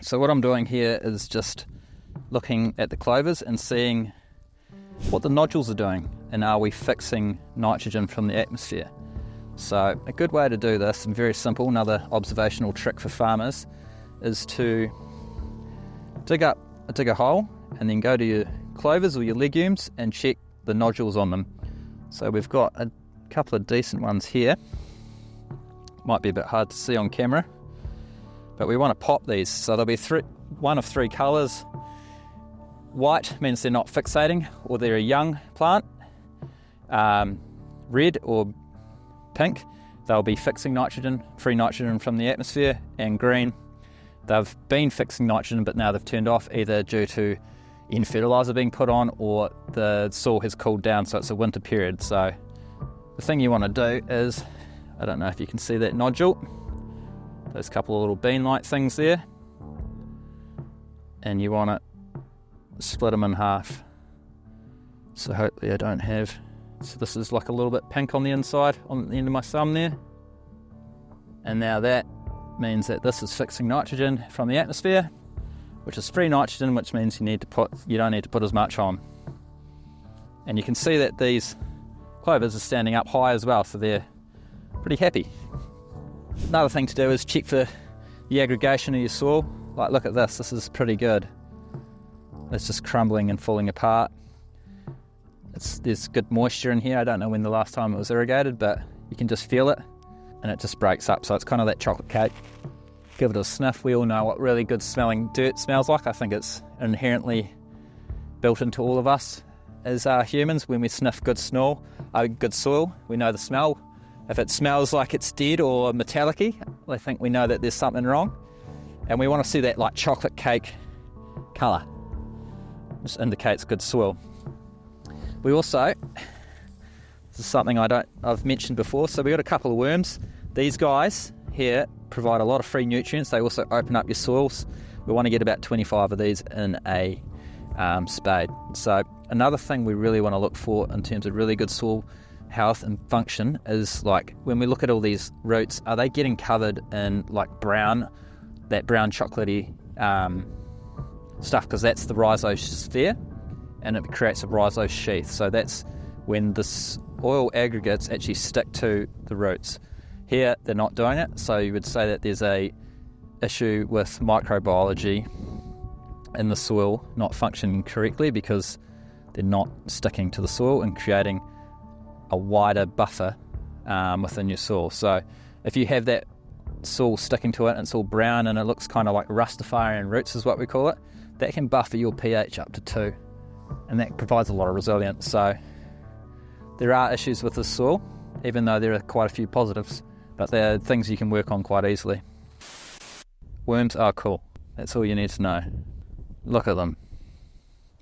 So what I'm doing here is just looking at the clovers and seeing what the nodules are doing, and are we fixing nitrogen from the atmosphere. So a good way to do this, and very simple, another observational trick for farmers, is to dig a hole and then go to your clovers or your legumes and check the nodules on them. So we've got a couple of decent ones here. Might be a bit hard to see on camera, but we want to pop these. So there'll be one of three colours. White means they're not fixating or they're a young plant. Red or pink, they'll be fixing nitrogen, free nitrogen from the atmosphere. And green, they've been fixing nitrogen but now they've turned off, either due to N fertiliser being put on or the soil has cooled down, so it's a winter period. So the thing you want to do is, I don't know if you can see that nodule, those couple of little bean-like things there, and you want to split them in half. So hopefully I don't have, so this is like a little bit pink on the inside, on the end of my thumb there. And now that means that this is fixing nitrogen from the atmosphere, which is free nitrogen, which means you don't need to put as much on. And you can see that these clovers are standing up high as well, so they're pretty happy. Another thing to do is check for the aggregation of your soil. Like, look at this is pretty good. It's just crumbling and falling apart. There's good moisture in here. I don't know when the last time it was irrigated, but you can just feel it, and it just breaks up. So it's kind of that chocolate cake. Give it a sniff. We all know what really good smelling dirt smells like. I think it's inherently built into all of us as humans. When we sniff good soil, we know the smell. If it smells like it's dead or metallic-y, I think we know that there's something wrong. And we want to see that like chocolate cake colour. This indicates good soil. We also, this is something I've mentioned before, so we've got a couple of worms. These guys here provide a lot of free nutrients. They also open up your soils. We want to get about 25 of these in a spade. So another thing we really want to look for in terms of really good soil health and function is, like, when we look at all these roots, are they getting covered in like that brown chocolatey stuff, because that's the rhizosphere and it creates a rhizose sheath. So that's when the oil aggregates actually stick to the roots. Here they're not doing it, so you would say that there's a issue with microbiology in the soil not functioning correctly, because they're not sticking to the soil and creating a wider buffer within your soil. So if you have that soil sticking to it and it's all brown and it looks kind of like Rastafarian roots is what we call it, that can buffer your pH up to 2, and that provides a lot of resilience. So there are issues with the soil, even though there are quite a few positives, but they're things you can work on quite easily. Worms are cool. That's all you need to know. Look at them.